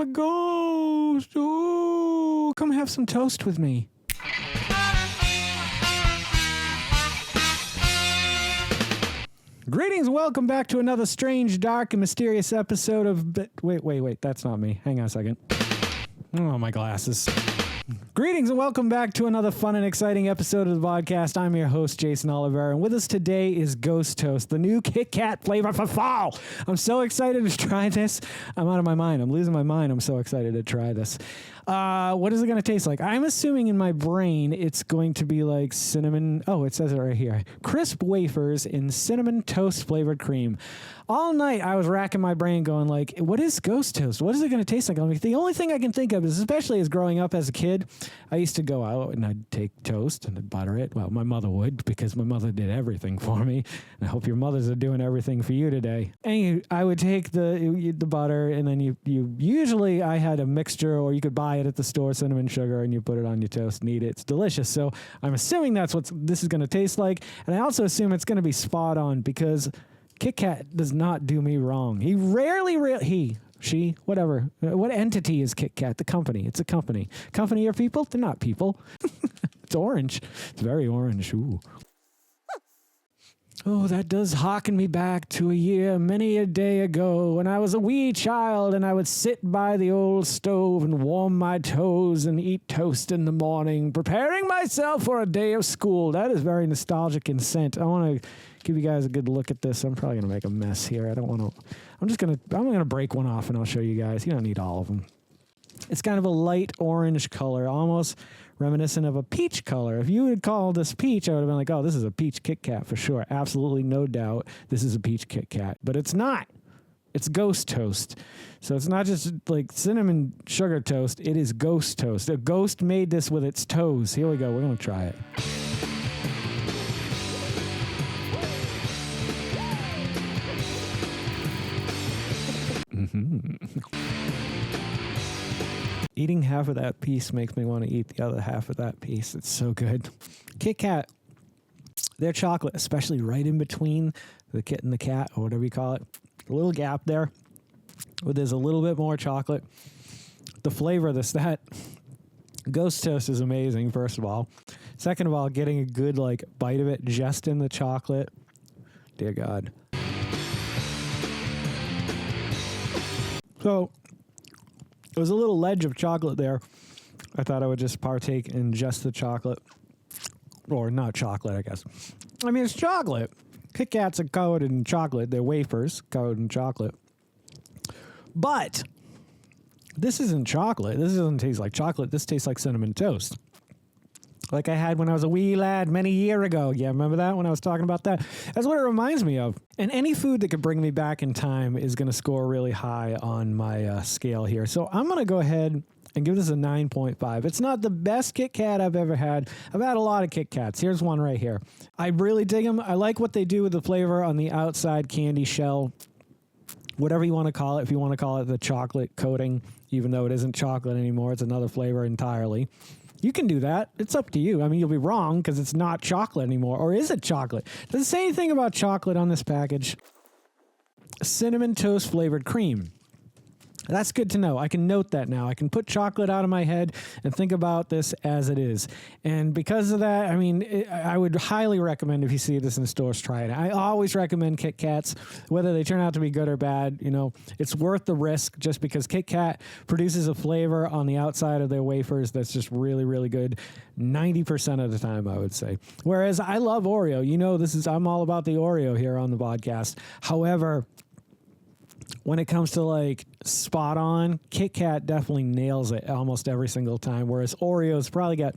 a ghost. Ooh, come have some toast with me. Greetings and welcome back to another strange, dark, and mysterious episode of... Wait, that's not me. Hang on a second. Oh, my glasses. Greetings and welcome back to another fun and exciting episode of the Vodkast. I'm your host, Geycen Oliver, and with us today is Ghost Toast, the new Kit Kat flavor for fall. I'm so excited to try this. I'm out of my mind. I'm losing my mind. I'm so excited to try this. What is it going to taste like? I'm assuming in my brain it's going to be like cinnamon. Oh, it says it right here. Crisp wafers in cinnamon toast flavored cream. All night I was racking my brain going like, what is Ghost Toast? What is it going to taste like? I mean, the only thing I can think of is, especially as growing up as a kid, I used to go out and I'd take toast and I'd butter it. Well, my mother would, because my mother did everything for me. And I hope your mothers are doing everything for you today. And I would take the butter, and then you usually I had a mixture, or you could buy it at the store, cinnamon sugar, and you put it on your toast and eat it. It's delicious. So I'm assuming that's what this is going to taste like. And I also assume it's going to be spot on, because Kit Kat does not do me wrong. She, whatever. What entity is Kit Kat? The company. It's a company. Company are people? They're not people. It's orange. It's very orange. Ooh. Oh, that does harken me back to a year, many a day ago, when I was a wee child and I would sit by the old stove and warm my toes and eat toast in the morning, preparing myself for a day of school. That is very nostalgic in scent. I want to give you guys a good look at this. I'm probably going to make a mess here. I'm going to break one off and I'll show you guys. You don't need all of them. It's kind of a light orange color, almost reminiscent of a peach color. If you would call this peach, I would have been like, oh, this is a peach Kit Kat for sure. Absolutely no doubt this is a peach Kit Kat. But it's not. It's Ghost Toast. So it's not just like cinnamon sugar toast. It is Ghost Toast. A ghost made this with its toes. Here we go. We're going to try it. Eating half of that piece makes me want to eat the other half of that piece. It's so good. Kit Kat, their chocolate, especially right in between the kit and the cat, or whatever you call it, a little gap there where there's a little bit more chocolate. The flavor of that Ghost Toast is amazing, first of all. Second of all, getting a good bite of it just in the chocolate. Dear God. So there was a little ledge of chocolate there. I thought I would just partake in just the chocolate. Or not chocolate, I guess. I mean, it's chocolate. Kit Kats are coated in chocolate. They're wafers coated in chocolate. But this isn't chocolate. This doesn't taste like chocolate. This tastes like cinnamon toast. Like I had when I was a wee lad many years ago. Yeah, remember that when I was talking about that? That's what it reminds me of. And any food that could bring me back in time is going to score really high on my scale here. So I'm going to go ahead and give this a 9.5. It's not the best Kit Kat I've ever had. I've had a lot of Kit Kats. Here's one right here. I really dig them. I like what they do with the flavor on the outside candy shell. Whatever you want to call it. If you want to call it the chocolate coating, even though it isn't chocolate anymore, it's another flavor entirely. You can do that. It's up to you. I mean, you'll be wrong because it's not chocolate anymore. Or is it chocolate? Does it say anything about chocolate on this package? Cinnamon toast flavored cream. That's good to know. I can note that now. I can put chocolate out of my head and think about this as it is. And because of that, I mean, I would highly recommend if you see this in the stores, try it. I always recommend Kit Kats, whether they turn out to be good or bad. You know, it's worth the risk just because Kit Kat produces a flavor on the outside of their wafers that's just really, really good 90% of the time, I would say. Whereas I love Oreo. You know, I'm all about the Oreo here on the podcast. However, when it comes to spot on, Kit Kat definitely nails it almost every single time. Whereas Oreo's probably got,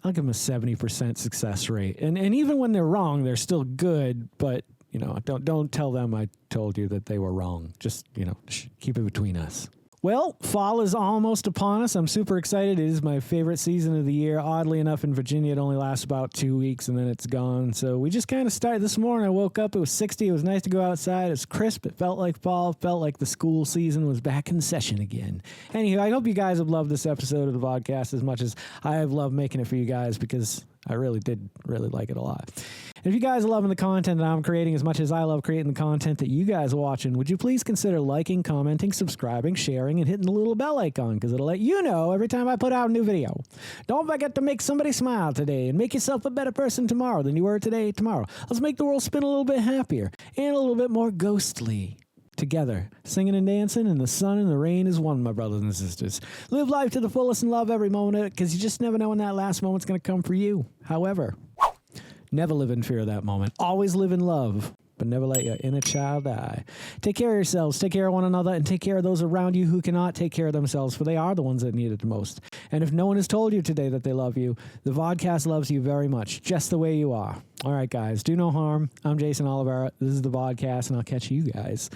I'll give them a 70% success rate. And even when they're wrong, they're still good. But, you know, don't tell them I told you that they were wrong. Just, you know, keep it between us. Well, fall is almost upon us. I'm super excited. It is my favorite season of the year. Oddly enough, in Virginia, it only lasts about 2 weeks and then it's gone. So we just kind of started this morning. I woke up. It was 60. It was nice to go outside. It was crisp. It felt like fall. It felt like the school season was back in session again. Anywho, I hope you guys have loved this episode of the podcast as much as I have loved making it for you guys because I really did like it a lot. And if you guys are loving the content that I'm creating as much as I love creating the content that you guys are watching, would you please consider liking, commenting, subscribing, sharing, and hitting the little bell icon, because it'll let you know every time I put out a new video. Don't forget to make somebody smile today and make yourself a better person tomorrow than you were tomorrow. Let's make the world spin a little bit happier and a little bit more ghostly. Together, singing and dancing, and the sun and the rain is one, my brothers and sisters. Live life to the fullest and love every moment, because you just never know when that last moment's going to come for you. However, never live in fear of that moment. Always live in love, but never let your inner child die. Take care of yourselves, take care of one another, and take care of those around you who cannot take care of themselves, for they are the ones that need it the most. And if no one has told you today that they love you, the Vodkast loves you very much, just the way you are. All right, guys, do no harm. I'm Geycen Oliveira. This is the Vodkast, and I'll catch you guys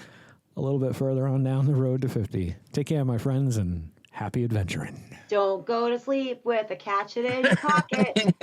a little bit further on down the road to 50. Take care, my friends, and happy adventuring. Don't go to sleep with a catch it in your pocket.